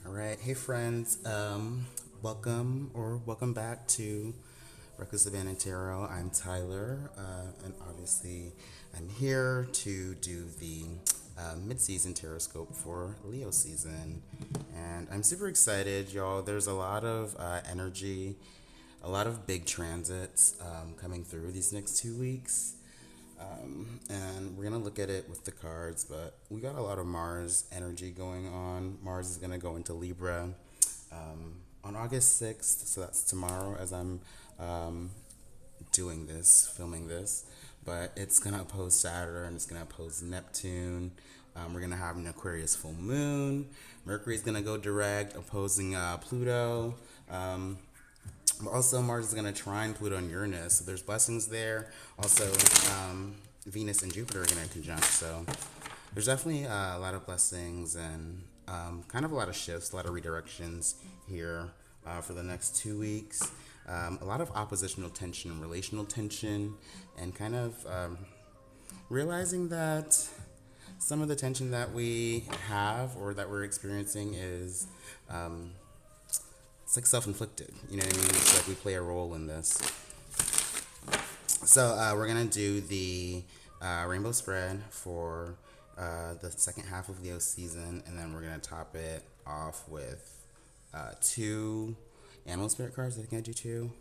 All right, hey friends, welcome back to Reckless Abandon Tarot. I'm Tyler, and obviously I'm here to do the mid-season tarot scope for Leo season, and I'm super excited, y'all. There's a lot of energy, a lot of big transits coming through these next 2 weeks. And we're gonna look at it with the cards, but we got a lot of Mars energy going on. Mars is gonna go into Libra on August 6th, so that's tomorrow as I'm doing this, filming this. But it's gonna oppose Saturn, it's gonna oppose Neptune. We're gonna have an Aquarius full moon. Mercury's gonna go direct, opposing Pluto. But also, Mars is going to trine Pluto and Uranus, so there's blessings there. Also, Venus and Jupiter are going to conjunct, so there's definitely a lot of blessings and kind of a lot of shifts, a lot of redirections here for the next 2 weeks. A lot of oppositional tension, relational tension, and kind of realizing that some of the tension that we have or that we're experiencing is it's like self-inflicted. You know what I mean? It's like we play a role in this. So we're gonna do the rainbow spread for the second half of Leo season, and then we're gonna top it off with two animal spirit cards. I think I do two.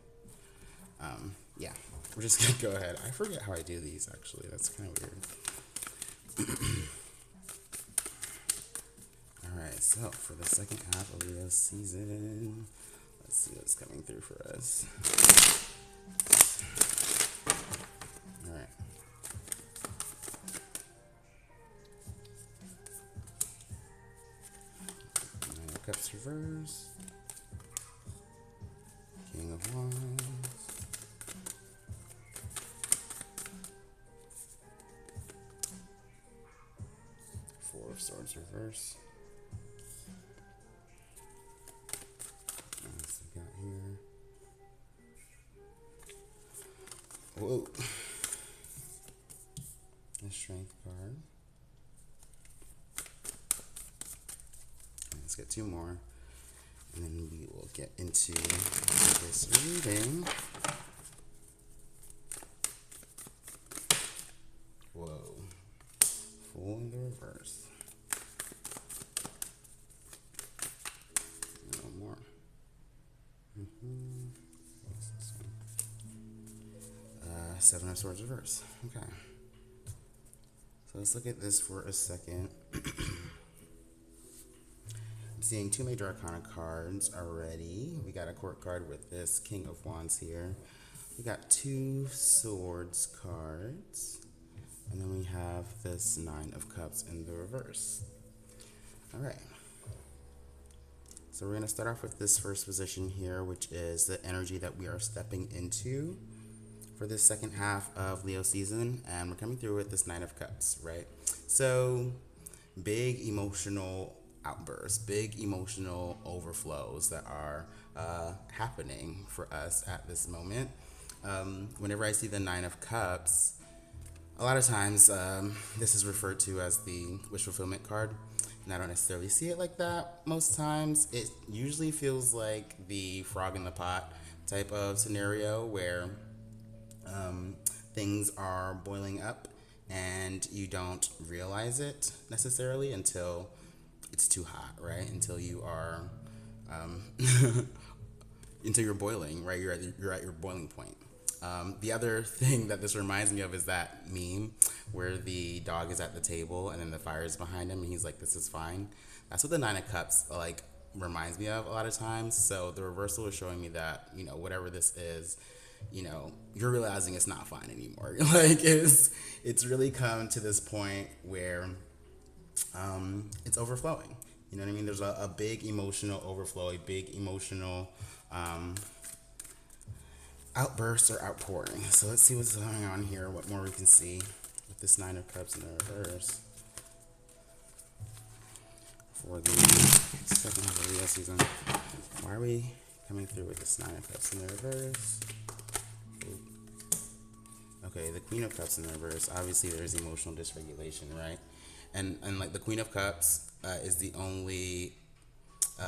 Yeah, we're just gonna go ahead. I forget how I do these actually. That's kind of weird. All right, so for the second half of Leo season, let's see what's coming through for us. All right. Nine of Cups reverse. King of Wands. Four of Swords reverse. What else we got here? Whoa. A Strength card. Let's get two more. And then we will get into this reading. Whoa. Fool in the reverse. A little more. What's this one? Seven of Swords reverse. Okay. So let's look at this for a second. I'm seeing two major arcana cards already. We got a court card with this King of Wands here. We got two swords cards. And then we have this Nine of Cups in the reverse. All right. So we're going to start off with this first position here, which is the energy that we are stepping into for this second half of Leo season. And we're coming through with this Nine of Cups, right? So big emotional outbursts, big emotional overflows that are happening for us at this moment. Whenever I see the Nine of Cups, a lot of times this is referred to as the wish fulfillment card, and I don't necessarily see it like that most times. It usually feels like the frog in the pot type of scenario where things are boiling up and you don't realize it necessarily until it's too hot, right? Until you are until you're boiling, right? You're at your boiling point. The other thing that this reminds me of is that meme where the dog is at the table and then the fire is behind him and he's like, "This is fine." That's what the Nine of Cups like reminds me of a lot of times. So the reversal is showing me that whatever this is, you're realizing it's not fine anymore. Like it's really come to this point where it's overflowing. You know what I mean? There's a big emotional overflow, a big emotional outburst or outpouring. So let's see what's going on here, what more we can see with this Nine of Cups in the reverse for the second half of the season. Why are we coming through with this Nine of Cups in the reverse? Okay, the Queen of Cups in the reverse. Obviously, there's emotional dysregulation, right? And like the Queen of Cups is the only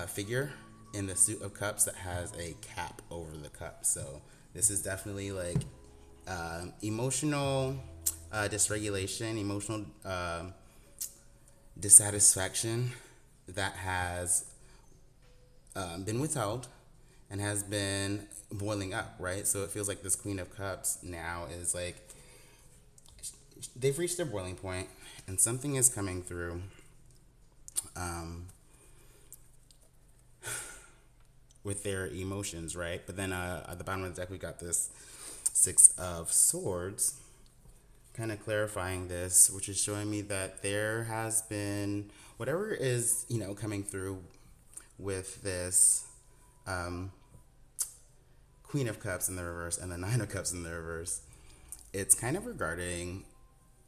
figure in the suit of cups that has a cap over the cup. So this is definitely like emotional dysregulation, emotional dissatisfaction that has been withheld and has been boiling up, right? So it feels like this Queen of Cups now is like they've reached their boiling point and something is coming through with their emotions, right? But then at the bottom of the deck, we got this Six of Swords, kind of clarifying this, which is showing me that there has been whatever is, coming through with this Queen of Cups in the reverse and the Nine of Cups in the reverse. It's kind of regarding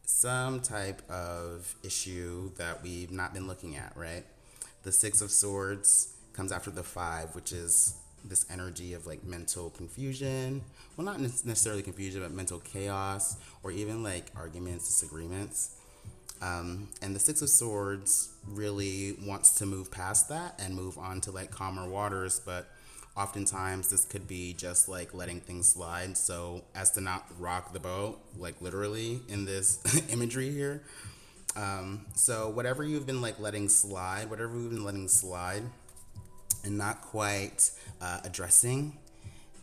some type of issue that we've not been looking at, right? The Six of Swords comes after the Five, which is this energy of like mental confusion. Well, not necessarily confusion, but mental chaos, or even like arguments, disagreements. And the Six of Swords really wants to move past that and move on to like calmer waters, but oftentimes this could be just like letting things slide so as to not rock the boat, like literally in this imagery here. So whatever you've been like letting slide, whatever you've been letting slide and not quite addressing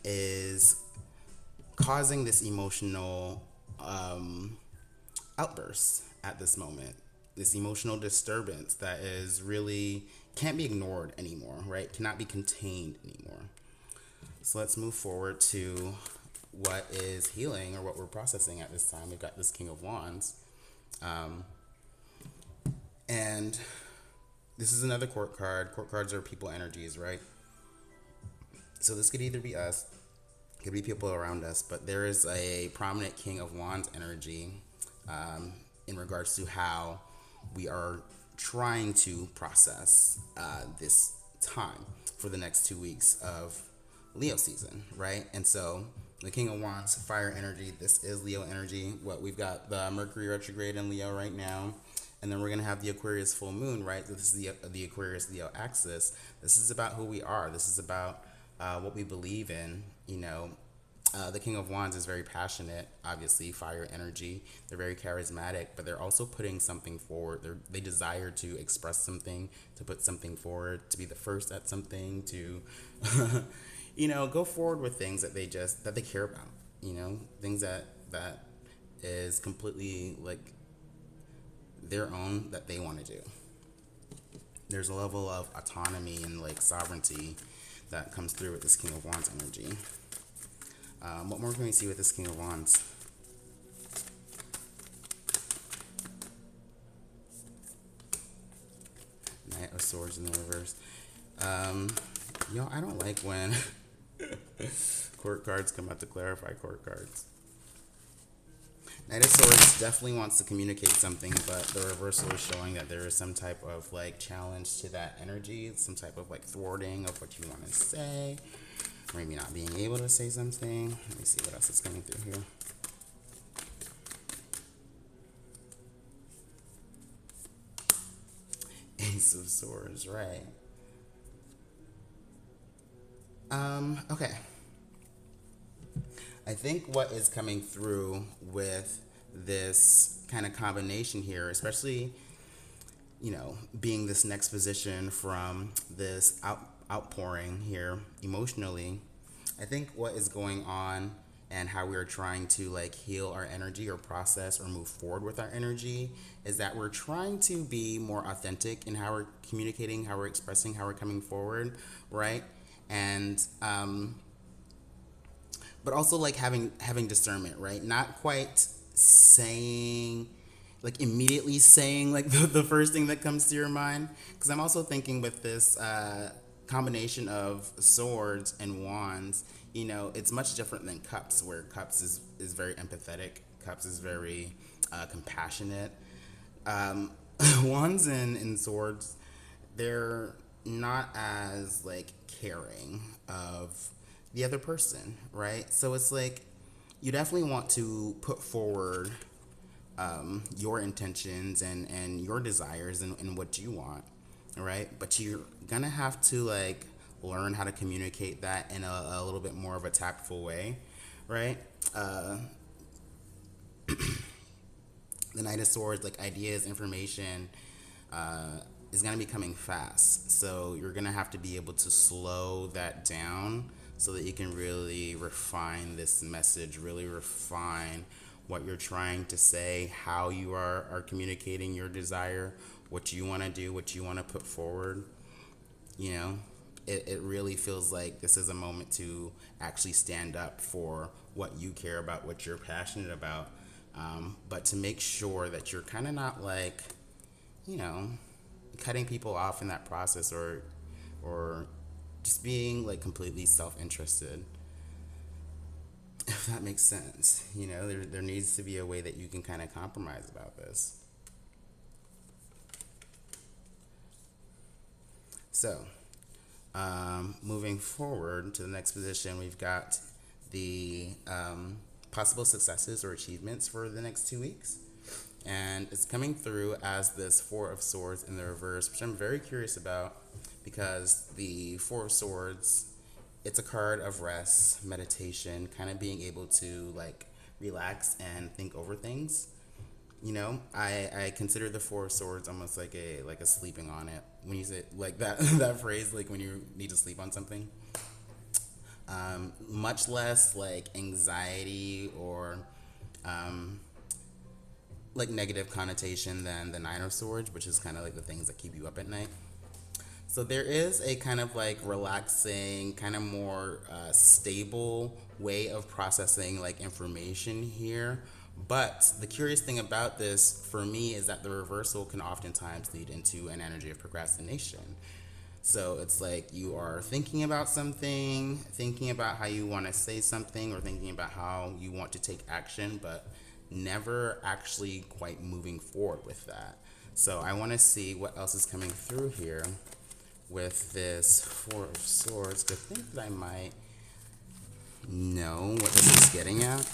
is causing this emotional outburst at this moment. This emotional disturbance that is really can't be ignored anymore, right? Cannot be contained anymore. So let's move forward to what is healing or what we're processing at this time. We've got this King of Wands. And this is another court card. Court cards are people energies, right? So this could either be us, it could be people around us, but there is a prominent King of Wands energy in regards to how we are trying to process this time for the next 2 weeks of Leo season, right? And so the King of Wands, fire energy, this is Leo energy. What we've got the Mercury retrograde in Leo right now, and then we're gonna have the Aquarius full moon, right? So this is the Aquarius Leo axis. This is about who we are. This is about what we believe in. The King of Wands is very passionate, obviously, fire energy. They're very charismatic, but they're also putting something forward. They desire to express something, to put something forward, to be the first at something, to, go forward with things that they care about, things that is completely like their own that they want to do. There's a level of autonomy and like sovereignty that comes through with this King of Wands energy. What more can we see with this King of Wands? Knight of Swords in the reverse. I don't like when court cards come out to clarify court cards. Knight of Swords definitely wants to communicate something, but the reversal is showing that there is some type of like challenge to that energy, some type of like thwarting of what you want to say. Maybe not being able to say something. Let me see what else is coming through here. Ace of Swords, right. Okay. I think what is coming through with this kind of combination here, especially, being this next position from this outpouring here emotionally, I think what is going on and how we're trying to like heal our energy or process or move forward with our energy is that we're trying to be more authentic in how we're communicating, how we're expressing, how we're coming forward, right? And but also like having discernment, right? Not quite saying like immediately saying like the first thing that comes to your mind, because I'm also thinking with this combination of swords and wands, it's much different than cups, where cups is very empathetic, cups is very compassionate. Wands and swords, they're not as like caring of the other person, right? So it's like you definitely want to put forward your intentions and your desires and what you want. right? But you're gonna have to like learn how to communicate that in a little bit more of a tactful way, right? Uh, the Knight of Swords, like ideas, information, is gonna be coming fast. So you're gonna have to be able to slow that down so that you can really refine this message, really refine what you're trying to say, how you are communicating your desire, what you want to do, what you want to put forward. You know, it really feels like this is a moment to actually stand up for what you care about, what you're passionate about, but to make sure that you're kind of not like, you know, cutting people off in that process, or just being like completely self-interested. If that makes sense. You know, there needs to be a way that you can kind of compromise about this. So, moving forward to the next position, we've got the possible successes or achievements for the next 2 weeks. And it's coming through as this Four of Swords in the reverse, which I'm very curious about because the Four of Swords, it's a card of rest, meditation, kind of being able to like relax and think over things. You know, I consider the Four of Swords almost like a sleeping on it. When you say like that that phrase, like when you need to sleep on something. Much less like anxiety or like negative connotation than the Nine of Swords, which is kind of like the things that keep you up at night. So there is a kind of like relaxing, kind of more stable way of processing like information here. But the curious thing about this for me is that the reversal can oftentimes lead into an energy of procrastination. So it's like you are thinking about something, thinking about how you want to say something, or thinking about how you want to take action, but never actually quite moving forward with that. So I want to see what else is coming through here with this Four of Swords. I think that I might know what this is getting at.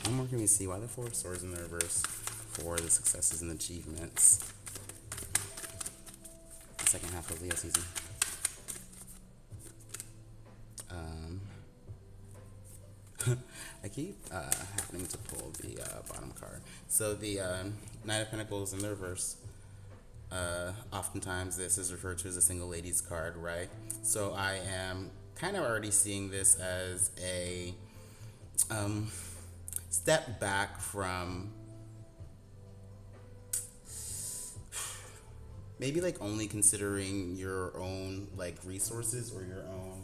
One more, can we see why the Four of Swords in the reverse for the successes and achievements? The second half of Leo season. I keep happening to pull the bottom card. So the Knight of Pentacles in the reverse. Oftentimes this is referred to as a single ladies card, right? So I am kind of already seeing this as a step back from maybe like only considering your own like resources or your own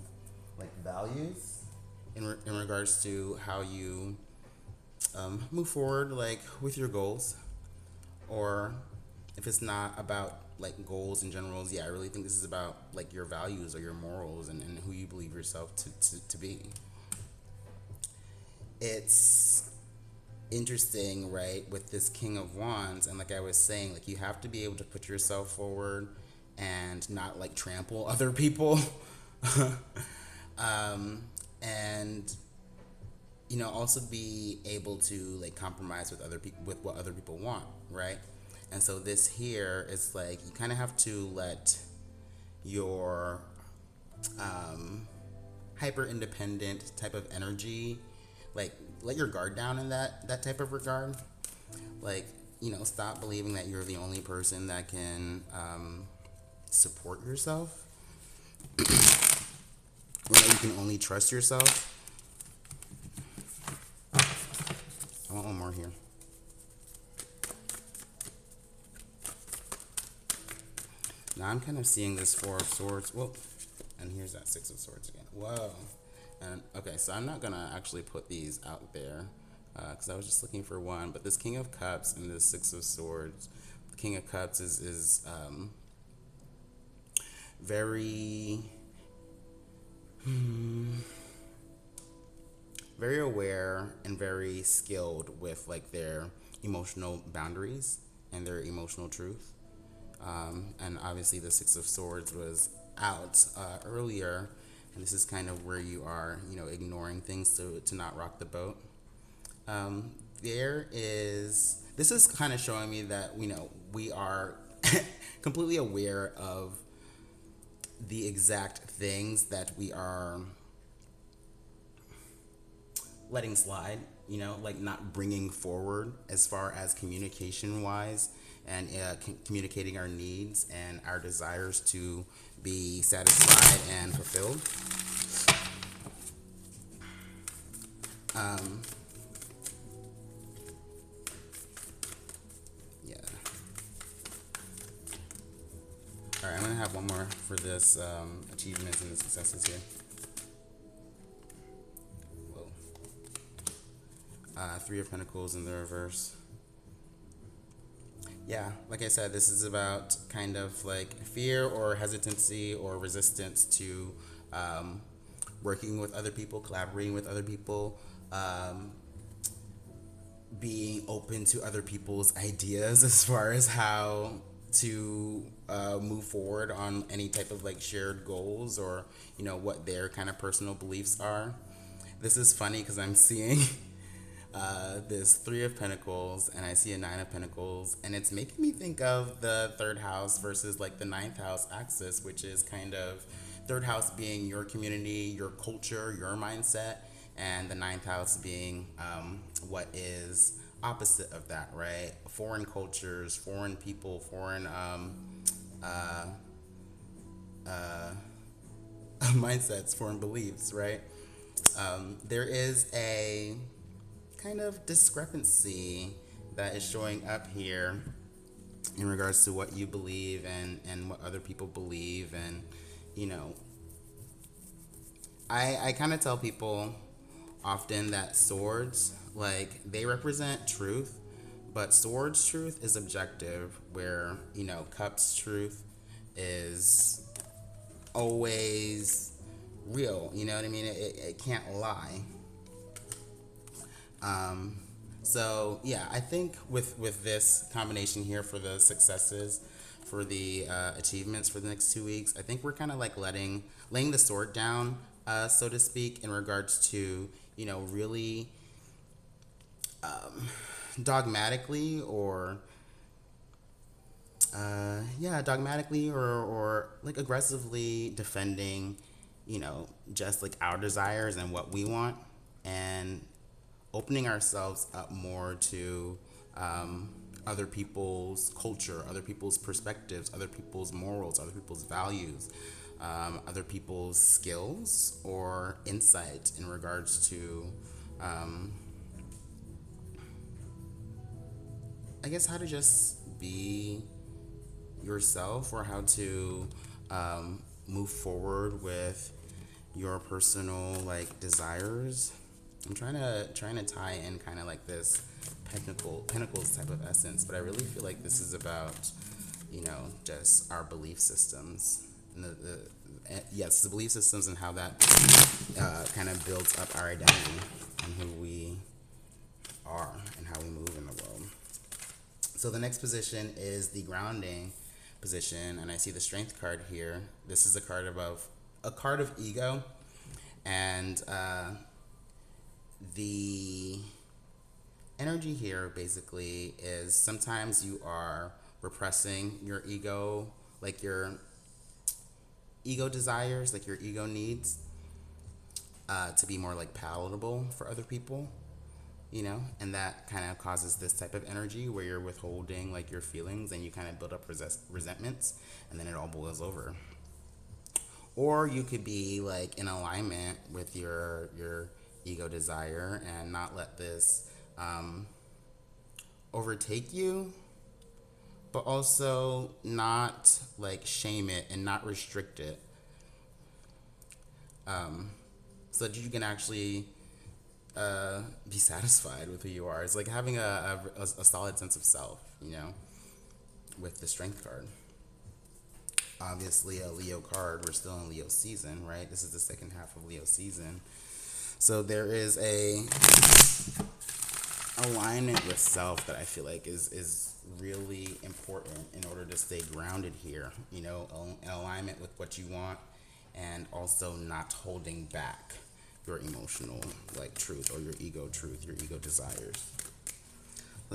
like values in regards to how you move forward like with your goals, or if it's not about like goals in general, yeah, I really think this is about like your values or your morals, and who you believe yourself to be. It's interesting, right, with this King of Wands, and like I was saying, like you have to be able to put yourself forward and not like trample other people. And you know, also be able to like compromise with other people, with what other people want, right? And so this here is like you kind of have to let your hyper independent type of energy, like let your guard down in that type of regard. Like, you know, stop believing that you're the only person that can support yourself, or that you can only trust yourself. I want one more here. Now I'm kind of seeing this Four of Swords. Whoa. And here's that Six of Swords again. Whoa. And okay, so I'm not gonna actually put these out there because I was just looking for one. But this King of Cups and this Six of Swords, the King of Cups is very very aware and very skilled with like their emotional boundaries and their emotional truth. And obviously the Six of Swords was out earlier, and this is kind of where you are, you know, ignoring things to not rock the boat. This is kind of showing me that, you know, we are completely aware of the exact things that we are letting slide, like not bringing forward as far as communication wise and communicating our needs and our desires to be satisfied and fulfilled. Um, yeah. All right, I'm gonna have one more for this achievements and the successes here. Whoa. Three of Pentacles in the reverse. Yeah, like I said, this is about kind of like fear or hesitancy or resistance to working with other people, collaborating with other people, being open to other people's ideas as far as how to move forward on any type of like shared goals or what their kind of personal beliefs are. This is funny because I'm seeing this Three of Pentacles and I see a Nine of Pentacles, and it's making me think of the third house versus like the ninth house axis, which is kind of third house being your community, your culture, your mindset, and the ninth house being what is opposite of that, right? Foreign cultures, foreign people, foreign mindsets, foreign beliefs, right? There is a kind of discrepancy that is showing up here in regards to what you believe and what other people believe. And, I kind of tell people often that swords, like, they represent truth, but swords' truth is objective, where, cups' truth is always real. You know what I mean? It can't lie. So yeah, I think with this combination here for the successes, for the achievements for the next 2 weeks, I think we're kind of like laying the sword down, so to speak, in regards to really dogmatically or dogmatically or like aggressively defending just like our desires and what we want, and opening ourselves up more to other people's culture, other people's perspectives, other people's morals, other people's values, other people's skills or insight in regards to, I guess, how to just be yourself, or how to move forward with your personal like desires. I'm trying to tie in kind of like this pentacles type of essence, but I really feel like this is about just our belief systems, and yes, the belief systems and how that kind of builds up our identity and who we are and how we move in the world. So the next position is the grounding position, and I see the Strength card here. This is a card of ego, and the energy here basically is sometimes you are repressing your ego, like your ego desires, like your ego needs, to be more like palatable for other people, and that kind of causes this type of energy where you're withholding like your feelings, and you kind of build up resentments, and then it all boils over. Or you could be like in alignment with your ego desire and not let this overtake you, but also not like shame it and not restrict it, so that you can actually be satisfied with who you are. It's like having a solid sense of self, with the Strength card. Obviously a Leo card, we're still in Leo season, right? This is the second half of Leo season. So there is a alignment with self that I feel like is really important in order to stay grounded here, an alignment with what you want, and also not holding back your emotional like truth or your ego truth, your ego desires.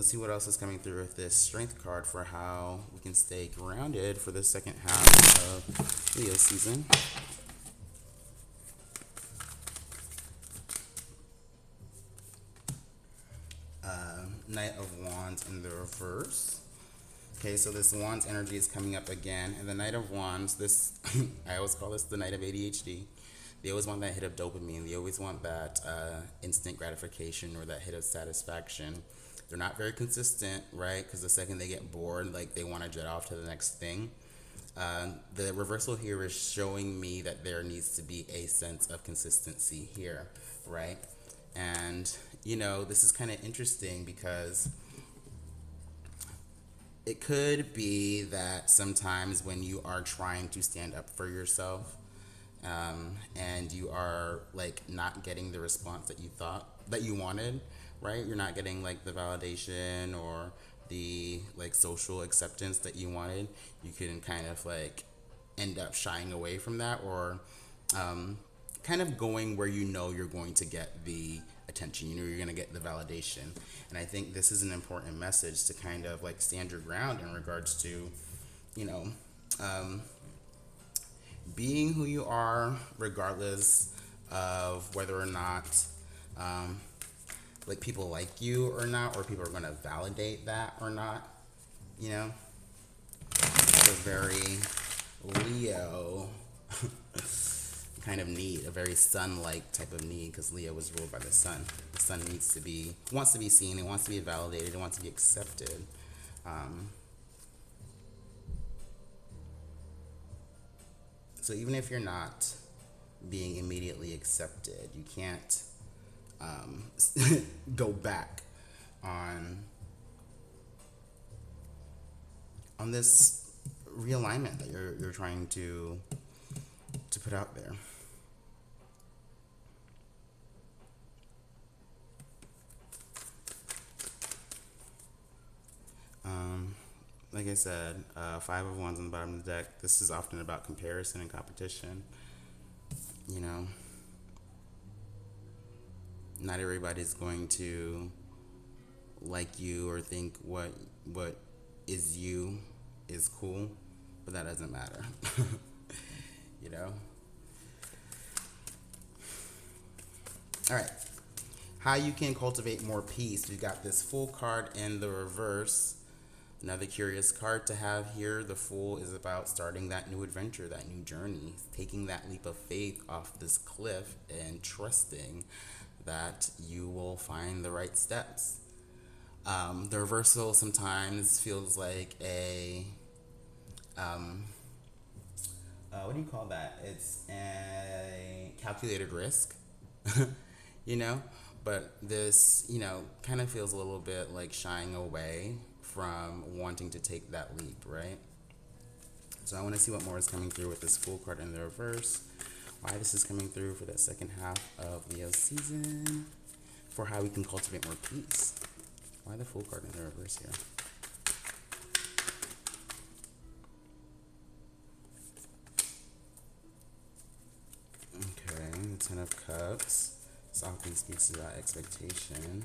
Let's see what else is coming through with this strength card for how we can stay grounded for the second half of Leo season. Knight of Wands in the reverse. Okay, so this Wands energy is coming up again. And the Knight of Wands, this, I always call this the Knight of ADHD. They always want that hit of dopamine. They always want that instant gratification or that hit of satisfaction. They're not very consistent, right? Because the second they get bored, like they want to jet off to the next thing. The reversal here is showing me that there needs to be a sense of consistency here, right? And, you know, this is kind of interesting because it could be that sometimes when you are trying to stand up for yourself, and you are like not getting the response that you thought that you wanted, right? You're not getting like the validation or the like social acceptance that you wanted. You can kind of like end up shying away from that, or kind of going where you know you're going to get the attention, you know you're going to get the validation. And I think this is an important message to kind of like stand your ground in regards to, you know, being who you are regardless of whether or not like people like you or not, or people are going to validate that or not, you know. It's a very Leo kind of need, a very sun-like type of need, because Leo was ruled by the sun. The sun wants to be seen, it wants to be validated, it wants to be accepted. So even if you're not being immediately accepted, you can't go back on this realignment that you're trying to put out there. Like I said, Five of Wands on the bottom of the deck. This is often about comparison and competition. You know, not everybody's going to like you or think what is you is cool, but that doesn't matter. You know. All right. How you can cultivate more peace. We've got this Fool card in the reverse. Another curious card to have here. The Fool is about starting that new adventure, that new journey, taking that leap of faith off this cliff and trusting that you will find the right steps. The reversal sometimes feels like a, what do you call that? It's a calculated risk, you know? But this, you know, kind of feels a little bit like shying away from wanting to take that leap, right? So I want to see what more is coming through with this Fool card in the reverse. Why this is coming through for the second half of Leo season. For how we can cultivate more peace. Why the Fool card in the reverse here? Okay, the Ten of Cups. This often speaks about expectation.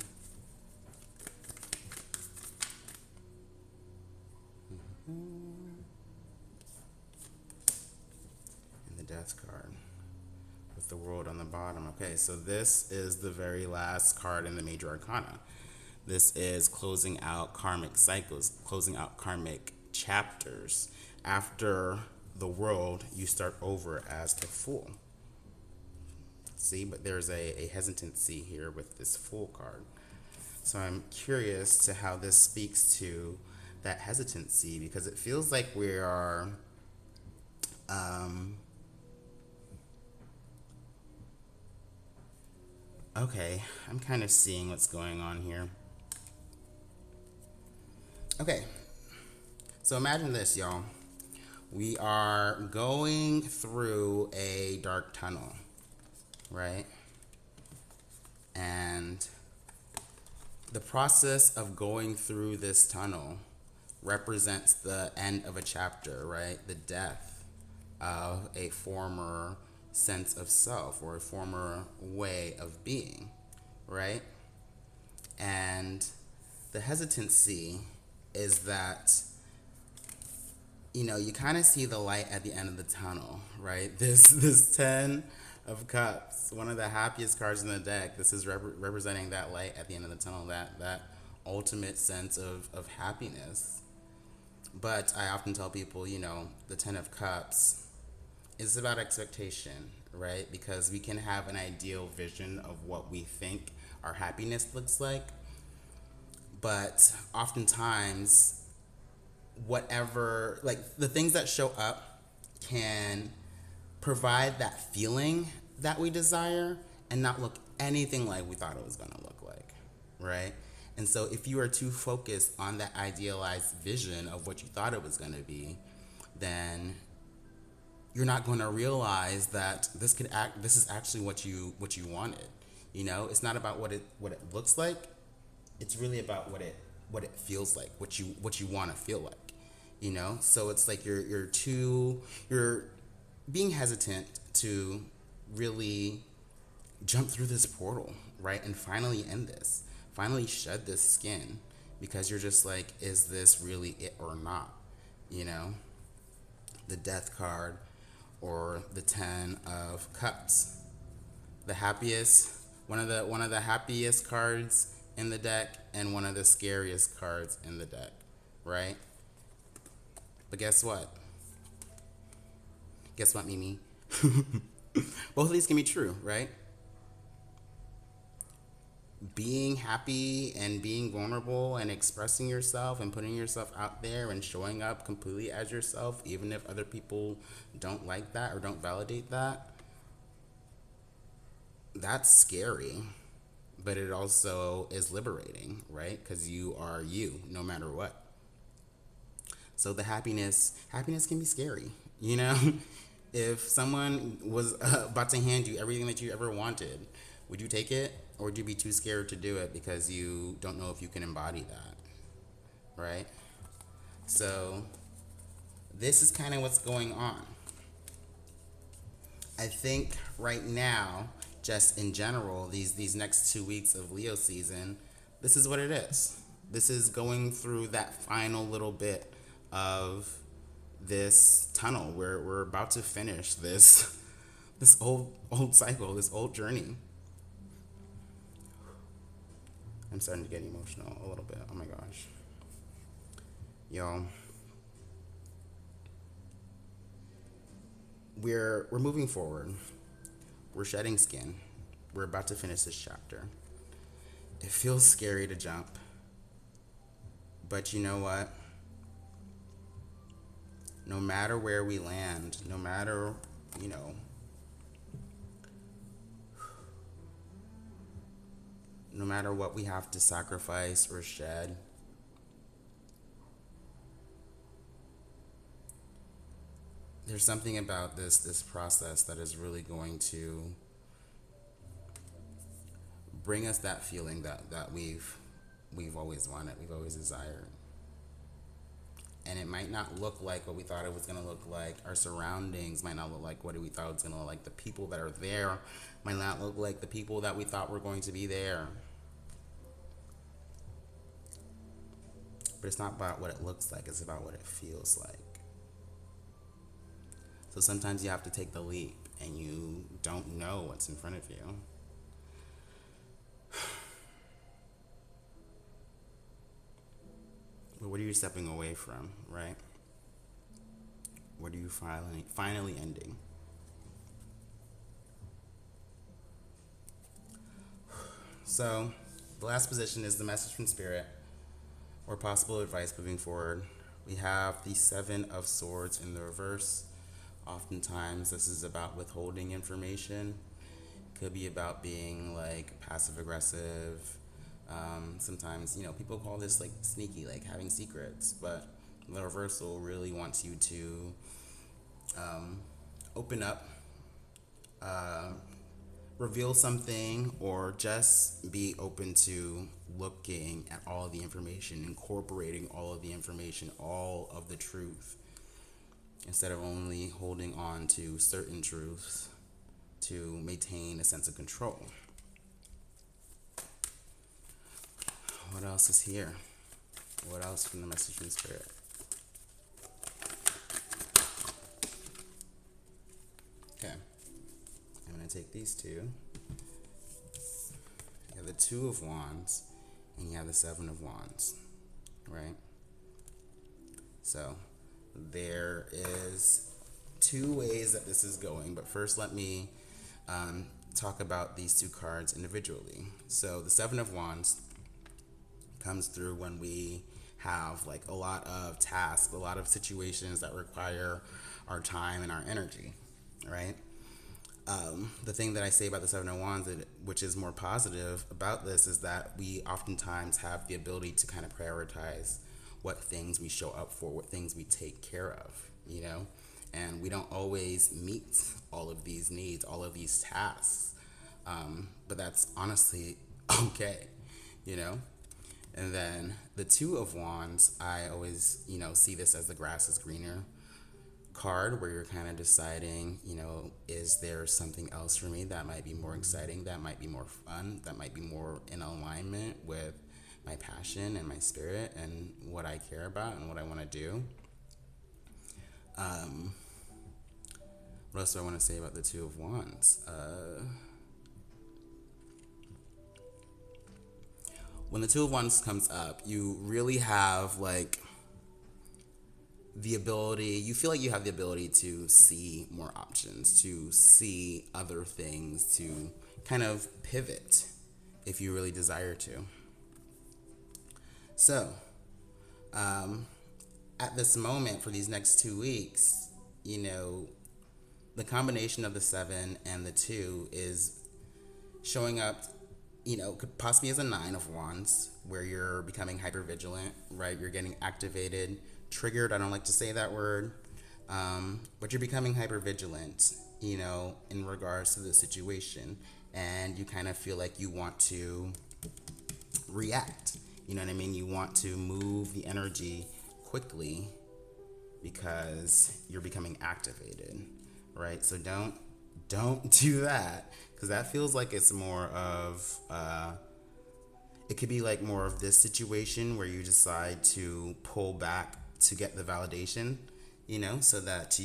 And the Death card with the World on the bottom. Okay, so this is the very last card in the Major Arcana. This is closing out karmic cycles, closing out karmic chapters. After the World, you start over as the Fool. See, but there's a hesitancy here with this Fool card. So I'm curious to how this speaks to that hesitancy, because it feels like we are okay, I'm kind of seeing what's going on here. Okay, so imagine this, y'all. We are going through a dark tunnel, right? And the process of going through this tunnel represents the end of a chapter, right? The death of a former sense of self or a former way of being, right? And the hesitancy is that, you kind of see the light at the end of the tunnel, right? This 10 of cups, one of the happiest cards in the deck. This is representing that light at the end of the tunnel, that ultimate sense of happiness. But I often tell people, the 10 of cups is about expectation, right? Because we can have an ideal vision of what we think our happiness looks like, but oftentimes whatever, like, the things that show up can provide that feeling that we desire and not look anything like we thought it was going to look like, right? And so if you are too focused on that idealized vision of what you thought it was going to be, then you're not going to realize that this is actually what you wanted. It's not about what it looks like. It's really about what it feels like, what you want to feel like. So it's like you're being hesitant to really jump through this portal, right? And finally end this. Finally shed this skin, because you're just like, is this really it or not? The Death card, or the 10 of Cups, the happiest, one of the happiest cards in the deck, and one of the scariest cards in the deck, right? But guess what? Guess what, Mimi? Both of these can be true, right? Being happy and being vulnerable and expressing yourself and putting yourself out there and showing up completely as yourself, even if other people don't like that or don't validate that, that's scary. But it also is liberating, right? Because you are you, no matter what. So the happiness can be scary, If someone was about to hand you everything that you ever wanted, would you take it? Or would you be too scared to do it because you don't know if you can embody that, right? So this is kind of what's going on. I think right now, just in general, these next 2 weeks of Leo season, this is what it is. This is going through that final little bit of this tunnel where we're about to finish this old cycle, this old journey. I'm starting to get emotional a little bit. Oh my gosh. Y'all. We're moving forward. We're shedding skin. We're about to finish this chapter. It feels scary to jump. But you know what? No matter where we land, no matter, no matter what we have to sacrifice or shed, there's something about this process that is really going to bring us that feeling that we've always wanted, we've always desired. And it might not look like what we thought it was going to look like. Our surroundings might not look like what we thought it was going to look like. The people that are there might not look like the people that we thought were going to be there. But it's not about what it looks like. It's about what it feels like. So sometimes you have to take the leap and you don't know what's in front of you. But what are you stepping away from, right? What are you finally ending? So, the last position is the message from Spirit, or possible advice moving forward. We have the 7 of Swords in the reverse. Oftentimes, this is about withholding information. Could be about being like passive aggressive. Sometimes, people call this like sneaky, like having secrets, but the reversal really wants you to open up, reveal something, or just be open to looking at all of the information, incorporating all of the information, all of the truth, instead of only holding on to certain truths to maintain a sense of control. what else is here? What else from the message from Spirit? Okay, I'm going to take these two. You have the Two of Wands, and you have the Seven of Wands, right? So there is two ways that this is going, but first let me talk about these two cards individually. So the Seven of Wands comes through when we have like a lot of tasks, a lot of situations that require our time and our energy, right? The thing that I say about the Seven of Wands, which is more positive about this, is that we oftentimes have the ability to kind of prioritize what things we show up for, what things we take care of, you know? And we don't always meet all of these needs, all of these tasks. But that's honestly okay, you know? And then the Two of Wands, I always, see this as the grass is greener card, where you're kind of deciding, is there something else for me that might be more exciting, that might be more fun, that might be more in alignment with my passion and my spirit and what I care about and what I want to do. What else do I want to say about the Two of Wands? When the Two of Wands comes up, you really have like the ability, you feel like you have the ability to see more options, to see other things, to kind of pivot if you really desire to. So, at this moment for these next 2 weeks, the combination of the Seven and the Two is showing up, could possibly as a Nine of Wands, where you're becoming hypervigilant, right? You're getting activated, triggered. I don't like to say that word, but you're becoming hypervigilant, in regards to the situation, and you kind of feel like you want to react. You know what I mean? You want to move the energy quickly because you're becoming activated, right? So don't do that, because that feels like it's more of it could be like more of this situation where you decide to pull back to get the validation, so that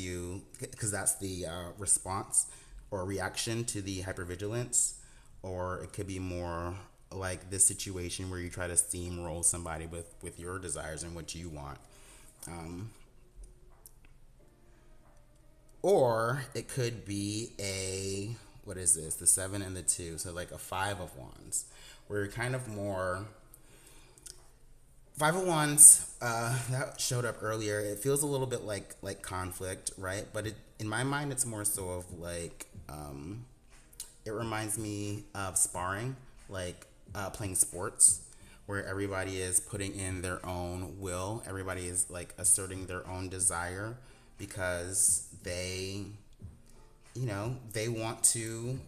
because that's the response or reaction to the hypervigilance. Or it could be more like this situation where you try to steamroll somebody with your desires and what you want. Or it could be what is this? The Seven and the Two. So like a Five of Wands, where you're kind of more. Five of Wands, that showed up earlier. It feels a little bit like conflict, right? But in my mind, it's more so of like, it reminds me of sparring, like playing sports, where everybody is putting in their own will. Everybody is like asserting their own desire because they want to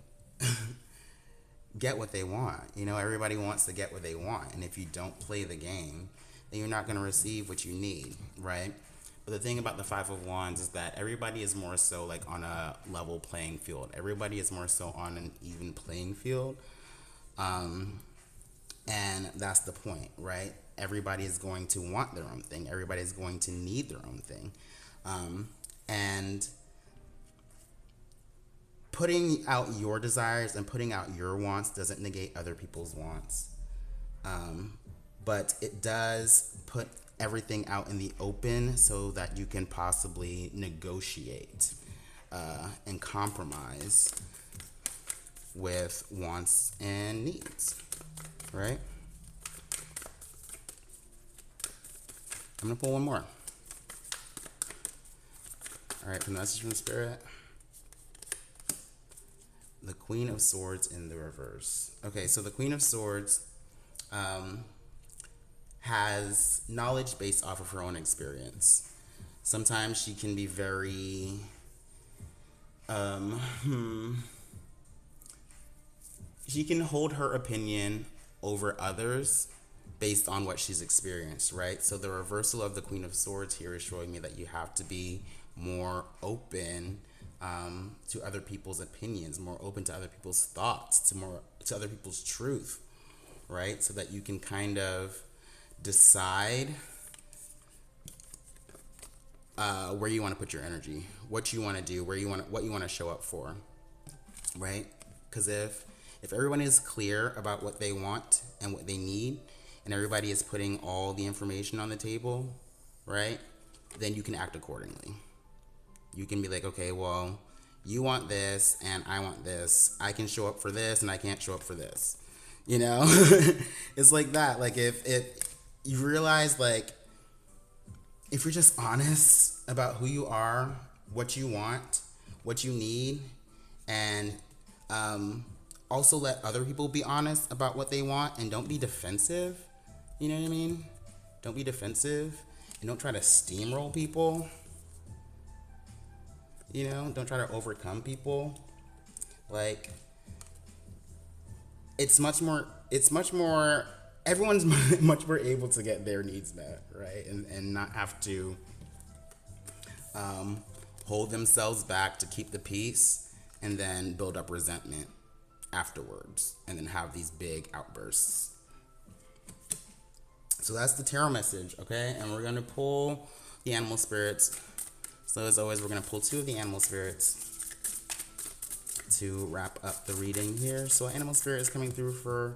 get what they want. Everybody wants to get what they want. And if you don't play the game, then you're not going to receive what you need, right? But the thing about the Five of Wands is that everybody is more so like on a level playing field. Everybody is more so on an even playing field. And that's the point, right? Everybody is going to want their own thing. Everybody is going to need their own thing. And putting out your desires and putting out your wants doesn't negate other people's wants. But it does put everything out in the open so that you can possibly negotiate and compromise with wants and needs, right? I'm gonna pull one more. All right, from the message from Spirit. The Queen of Swords in the reverse. Okay, so the Queen of Swords has knowledge based off of her own experience. Sometimes she can be very she can hold her opinion over others based on what she's experienced, right? So the reversal of the Queen of Swords here is showing me that you have to be more open to other people's opinions, more open to other people's thoughts, to other people's truth, right? So that you can kind of decide where you want to put your energy, what you want to do, what you want to show up for, right? Because if everyone is clear about what they want and what they need, and everybody is putting all the information on the table, right? Then you can act accordingly. You can be like, okay, well, you want this and I want this. I can show up for this and I can't show up for this. You know, it's like that. Like if you realize, like, if you're just honest about who you are, what you want, what you need, and also let other people be honest about what they want, and don't be defensive. You know what I mean? Don't be defensive, and don't try to steamroll people. You know, don't try to overcome people. Like, it's much more, everyone's much more able to get their needs met, right? And not have to hold themselves back to keep the peace and then build up resentment afterwards and then have these big outbursts. So that's the tarot message, okay? And we're going to pull the animal spirits. So as always, we're going to pull 2 of the animal spirits to wrap up the reading here. So animal spirit is coming through for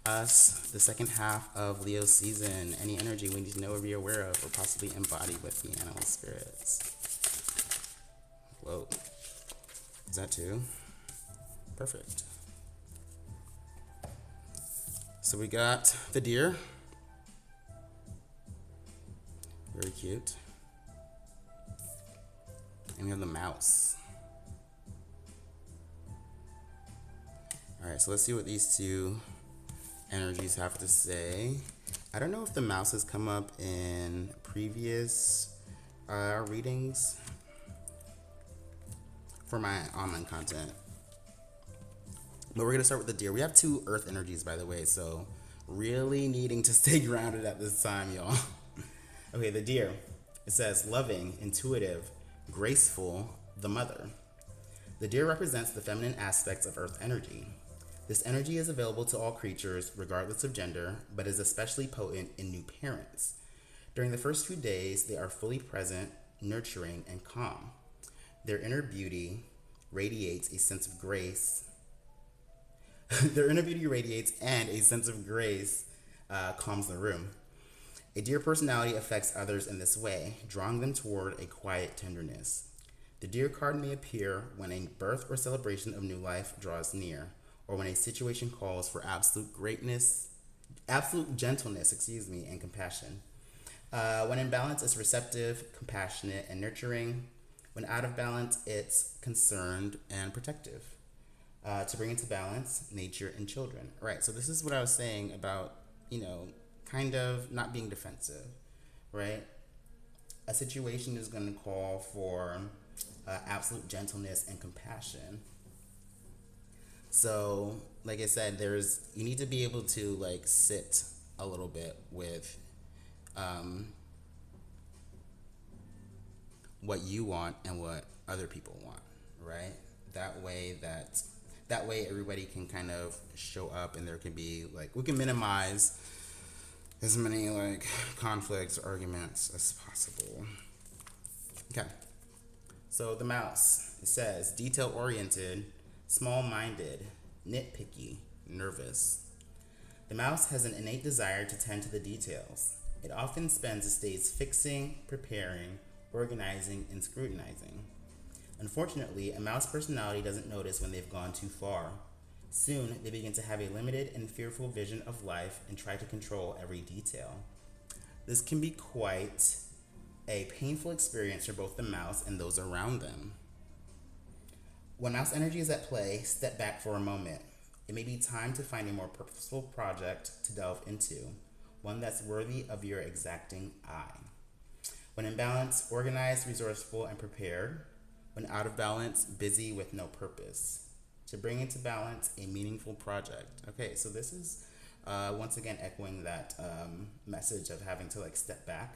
us the second half of Leo season. Any energy we need to know or be aware of or possibly embody with the animal spirits. Whoa. Is that 2? Perfect. So we got the deer. Very cute. And we have the mouse. Alright, so let's see what these 2 energies have to say. I don't know if the mouse has come up in previous readings for my online content. But we're going to start with the deer. We have 2 earth energies, by the way, so really needing to stay grounded at this time, y'all. Okay, the deer. It says, loving, intuitive, graceful, the mother. The deer represents the feminine aspects of earth energy. This energy is available to all creatures, regardless of gender, but is especially potent in new parents. During the first few days, they are fully present, nurturing, and calm. Their inner beauty radiates a sense of grace. Their inner beauty radiates and a sense of grace calms the room. A deer personality affects others in this way, drawing them toward a quiet tenderness. The deer card may appear when a birth or celebration of new life draws near, or when a situation calls for absolute gentleness, and compassion. When in balance, it's receptive, compassionate, and nurturing. When out of balance, it's concerned and protective. To bring into balance, nature and children. Right, so this is what I was saying about, kind of not being defensive, right? A situation is going to call for absolute gentleness and compassion. So, like I said, you need to be able to like sit a little bit with what you want and what other people want, right? That way everybody can kind of show up, and there can be like, we can minimize as many like conflicts or arguments as possible. Okay. So the mouse, it says detail-oriented, small-minded, nitpicky, nervous. The mouse has an innate desire to tend to the details. It often spends its days fixing, preparing, organizing, and scrutinizing. Unfortunately, a mouse personality doesn't notice when they've gone too far. Soon, they begin to have a limited and fearful vision of life and try to control every detail. This can be quite a painful experience for both the mouse and those around them. When mouse energy is at play, step back for a moment. It may be time to find a more purposeful project to delve into, one that's worthy of your exacting eye. When in balance, organized, resourceful, and prepared. When out of balance, busy with no purpose. To bring into balance a meaningful project. Okay, so this is once again echoing that message of having to like step back.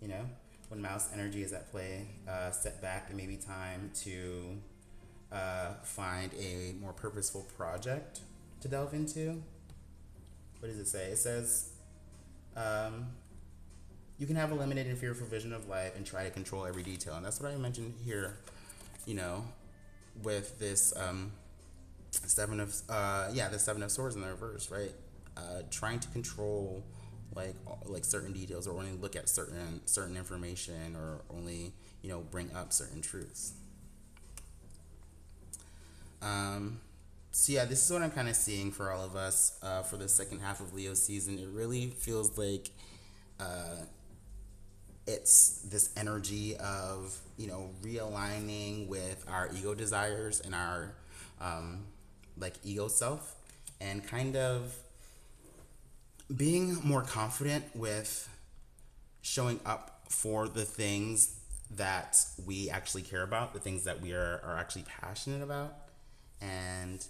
When mouse energy is at play, step back. It may be time to find a more purposeful project to delve into. what does it say? It says, um, you can have a limited and fearful vision of life and try to control every detail. And that's what I mentioned here, you know, with this the Seven of Swords in the reverse, right? Trying to control like certain details, or only look at certain information, or only bring up certain truths. So yeah, this is what I'm kind of seeing for all of us for the second half of Leo season. It really feels like it's this energy of realigning with our ego desires and our ego self, and kind of being more confident with showing up for the things that we actually care about, the things that we are actually passionate about, and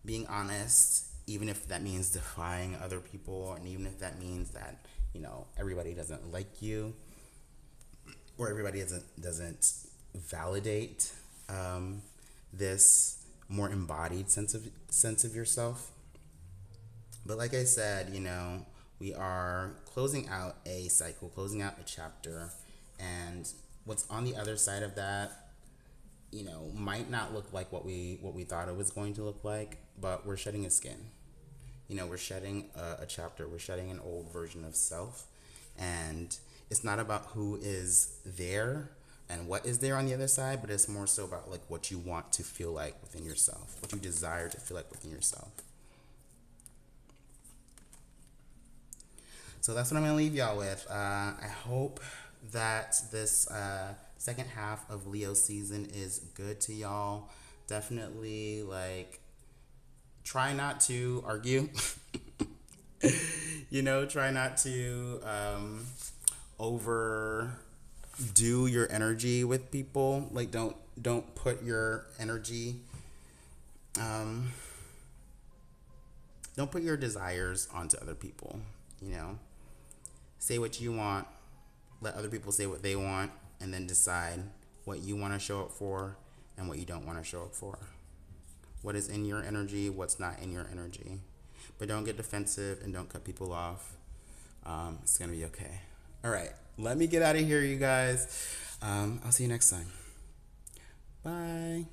being honest, even if that means defying other people, and even if that means that everybody doesn't like you, or everybody doesn't validate this more embodied sense of yourself. But like I said, we are closing out a cycle, closing out a chapter, and what's on the other side of that, might not look like what we thought it was going to look like, but we're shedding a skin. We're shedding a chapter, we're shedding an old version of self, and it's not about who is there and what is there on the other side, but it's more so about like what you want to feel like within yourself, what you desire to feel like within yourself. So that's what I'm gonna leave y'all with. I hope that this second half of Leo season is good to y'all. Definitely try not to argue. Try not to overdo your energy with people. Like don't put your energy don't put your desires onto other people. Say what you want, let other people say what they want, and then decide what you want to show up for and what you don't want to show up for. What is in your energy, what's not in your energy. But don't get defensive and don't cut people off. It's going to be okay. All right, let me get out of here, you guys. I'll see you next time. Bye.